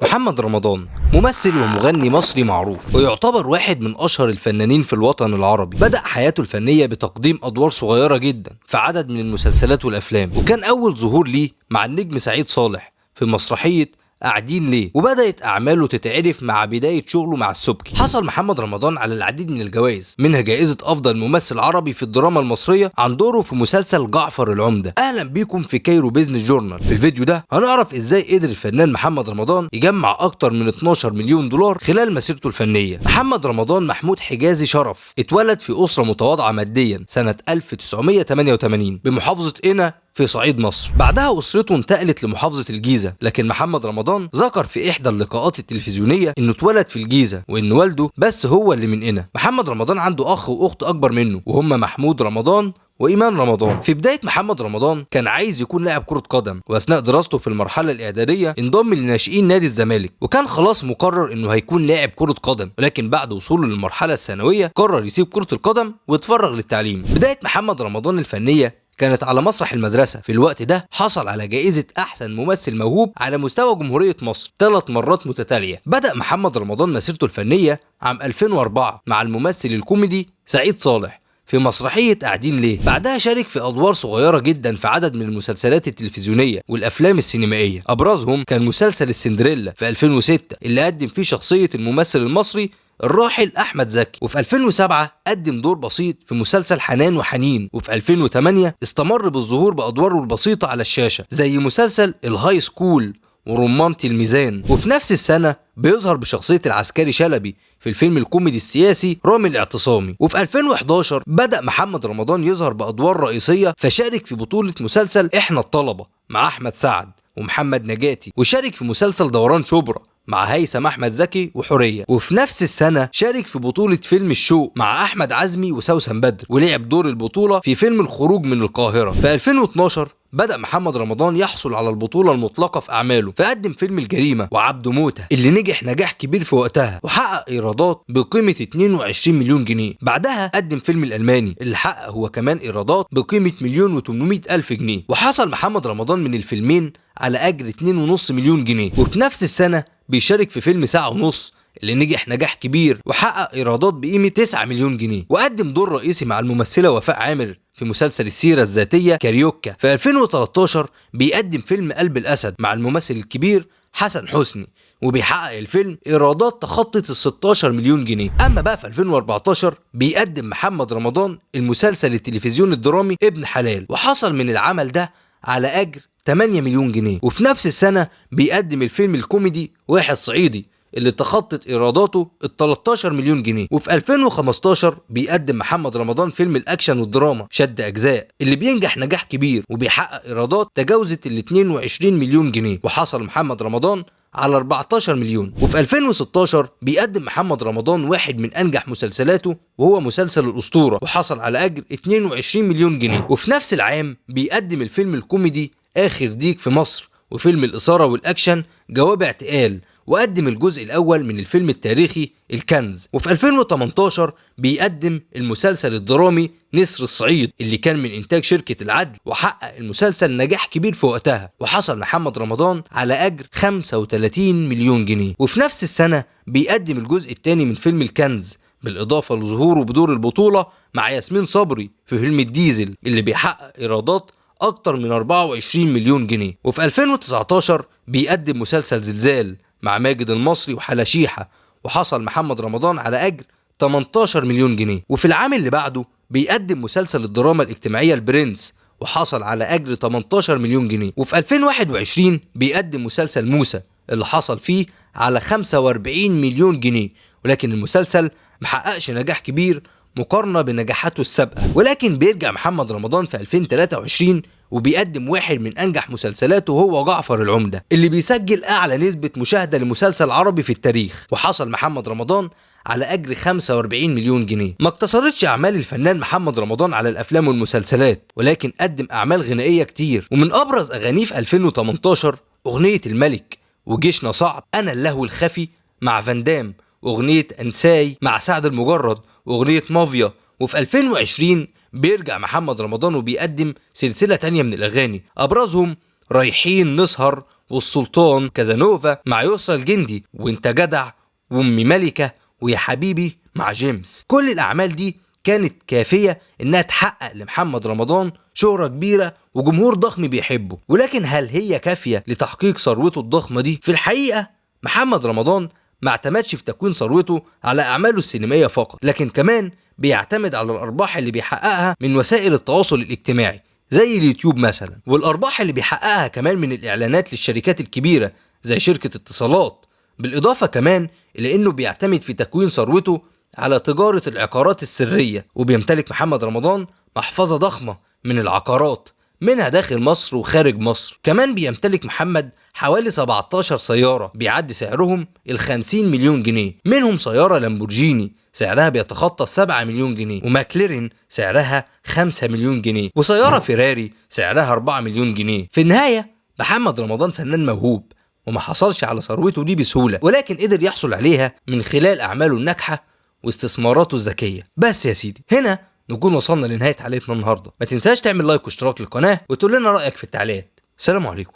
محمد رمضان ممثل ومغني مصري معروف، ويعتبر واحد من أشهر الفنانين في الوطن العربي. بدأ حياته الفنية بتقديم أدوار صغيرة جدا في عدد من المسلسلات والأفلام، وكان أول ظهور ليه مع النجم سعيد صالح في مسرحية قاعدين ليه، وبدأت أعماله تتعرف مع بداية شغله مع السبكي. حصل محمد رمضان على العديد من الجوائز، منها جائزة أفضل ممثل عربي في الدراما المصرية عن دوره في مسلسل جعفر العمدة. أهلا بيكم في كايرو بيزنس جورنال. في الفيديو ده هنعرف إزاي قدر الفنان محمد رمضان يجمع أكتر من 12 مليون دولار خلال مسيرته الفنية. محمد رمضان محمود حجازي شرف اتولد في أسرة متواضعة ماديا سنة 1988 بمحافظة قنا في صعيد مصر. بعدها أسرته انتقلت لمحافظة الجيزة، لكن محمد رمضان ذكر في إحدى اللقاءات التلفزيونية إنه اتولد في الجيزة وإن والده بس هو اللي من قنا. محمد رمضان عنده أخ وأخت أكبر منه، وهم محمود رمضان وإيمان رمضان. في بداية محمد رمضان كان عايز يكون لاعب كرة قدم، وأثناء دراسته في المرحلة الإعدادية انضم لناشئين نادي الزمالك، وكان خلاص مقرر إنه هيكون لاعب كرة قدم. ولكن بعد وصوله للمرحلة الثانوية قرر يسيب كرة القدم ويتفرغ للتعليم. بداية محمد رمضان الفنية كانت على مسرح المدرسة. في الوقت ده حصل على جائزة أحسن ممثل موهوب على مستوى جمهورية مصر 3 مرات متتالية. بدأ محمد رمضان مسيرته الفنية عام 2004 مع الممثل الكوميدي سعيد صالح في مسرحية قاعدين ليه. بعدها شارك في أدوار صغيرة جدا في عدد من المسلسلات التلفزيونية والأفلام السينمائية. أبرزهم كان مسلسل السندريلا في 2006 اللي قدم فيه شخصية الممثل المصري الراحل أحمد زكي، وفي 2007 قدم دور بسيط في مسلسل حنان وحنين، وفي 2008 استمر بالظهور بأدواره البسيطة على الشاشة زي مسلسل الهاي سكول ورمانة الميزان. وفي نفس السنة بيظهر بشخصية العسكري شلبي في الفيلم الكوميدي السياسي رامي الاعتصامي. وفي 2011 بدأ محمد رمضان يظهر بأدوار رئيسية، فشارك في بطولة مسلسل إحنا الطلبة مع أحمد سعد ومحمد نجاتي، وشارك في مسلسل دوران شبرا مع هيثم أحمد زكي وحورية. وفي نفس السنة شارك في بطولة فيلم الشوق مع أحمد عزمي وسوسن بدر، ولعب دور البطولة في فيلم الخروج من القاهرة. في 2012 بدأ محمد رمضان يحصل على البطولة المطلقة في أعماله، فقدم فيلم الجريمة وعبده موتة اللي نجح نجاح كبير في وقتها وحقق إيرادات بقيمة 22 مليون جنيه. بعدها قدم فيلم الألماني اللي حقق هو كمان إيرادات بقيمة 1,800,000 جنيه. وحصل محمد رمضان من الفيلمين على أجر 2.5 مليون جنيه. وفي نفس السنة بيشارك في فيلم ساعة ونص اللي نجح نجاح كبير وحقق إيرادات بقيمة 9 مليون جنيه. وقدم دور رئيسي مع الممثلة وفاء عامر في مسلسل السيرة الذاتية كاريوكا. في 2013 بيقدم فيلم قلب الأسد مع الممثل الكبير حسن حسني، وبيحقق الفيلم إيرادات تخطت 16 مليون جنيه. أما بقى في 2014 بيقدم محمد رمضان المسلسل التلفزيوني الدرامي ابن حلال، وحصل من العمل ده على أجر 8 مليون جنيه. وفي نفس السنة بيقدم الفيلم الكوميدي واحد صعيدي اللي تخطت ايراداته ال 13 مليون جنيه. وفي 2015 بيقدم محمد رمضان فيلم الاكشن والدراما شد اجزاء اللي بينجح نجاح كبير وبيحقق ايرادات تجاوزت ال 22 مليون جنيه، وحصل محمد رمضان على 14 مليون. وفي 2016 بيقدم محمد رمضان واحد من انجح مسلسلاته وهو مسلسل الاسطورة، وحصل على اجر 22 مليون جنيه. وفي نفس العام بيقدم الفيلم الكوميدي اخر ديك في مصر، وفيلم الاثارة والاكشن جواب اعتقال، وقدم الجزء الأول من الفيلم التاريخي الكنز. وفي 2018 بيقدم المسلسل الدرامي نسر الصعيد اللي كان من إنتاج شركة العدل، وحقق المسلسل نجاح كبير في وقتها، وحصل محمد رمضان على أجر 35 مليون جنيه. وفي نفس السنة بيقدم الجزء الثاني من فيلم الكنز، بالإضافة لظهوره بدور البطولة مع ياسمين صبري في فيلم الديزل اللي بيحقق إيرادات أكتر من 24 مليون جنيه. وفي 2019 بيقدم مسلسل زلزال مع ماجد المصري وحلا شيحة، وحصل محمد رمضان على أجر 18 مليون جنيه. وفي العام اللي بعده بيقدم مسلسل الدراما الاجتماعية البرنس، وحصل على أجر 18 مليون جنيه. وفي 2021 بيقدم مسلسل موسى اللي حصل فيه على 45 مليون جنيه، ولكن المسلسل محققش نجاح كبير مقارنة بنجاحاته السابقة. ولكن بيرجع محمد رمضان في 2023 وبيقدم واحد من أنجح مسلسلاته وهو جعفر العمدة اللي بيسجل أعلى نسبة مشاهدة لمسلسل عربي في التاريخ، وحصل محمد رمضان على أجر 45 مليون جنيه. ما اقتصرتش أعمال الفنان محمد رمضان على الأفلام والمسلسلات، ولكن قدم أعمال غنائية كتير، ومن أبرز أغانيه في 2018 أغنية الملك وجيشنا صعب، أنا اللهو الخفي مع فاندام، أغنية أنساي مع سعد المجرد، وأغنية مافيا. وفي 2020 بيرجع محمد رمضان وبيقدم سلسلة تانية من الأغاني، أبرزهم رايحين نسهر والسلطان كازانوفا مع يسرى الجندي، وانت جدع، وامي ملكة، ويا حبيبي مع جيمس. كل الاعمال دي كانت كافية انها تحقق لمحمد رمضان شهرة كبيرة وجمهور ضخم بيحبه. ولكن هل هي كافية لتحقيق ثروته الضخمة دي؟ في الحقيقة محمد رمضان ما اعتمدش في تكوين ثروته على اعماله السينمائية فقط، لكن كمان بيعتمد على الارباح اللي بيحققها من وسائل التواصل الاجتماعي زي اليوتيوب مثلا، والارباح اللي بيحققها كمان من الاعلانات للشركات الكبيرة زي شركة اتصالات. بالاضافة كمان الى انه بيعتمد في تكوين ثروته على تجارة العقارات السرية، وبيمتلك محمد رمضان محفظة ضخمة من العقارات منها داخل مصر وخارج مصر. كمان بيمتلك محمد حوالي 17 سيارة بيعدي سعرهم 50 مليون جنيه، منهم سيارة لامبورجيني سعرها بيتخطى 7 مليون جنيه، وماكلارين سعرها 5 مليون جنيه، وسيارة فيراري سعرها 4 مليون جنيه. في النهاية محمد رمضان فنان موهوب وما حصلش على ثروته دي بسهولة، ولكن قدر يحصل عليها من خلال أعماله الناجحة واستثماراته الذكية. بس يا سيدي هنا نكون وصلنا لنهاية حلقتنا النهاردة. ما تنساش تعمل لايك واشتراك للقناة وتقول لنا رأيك في التعليقات. سلام عليكم.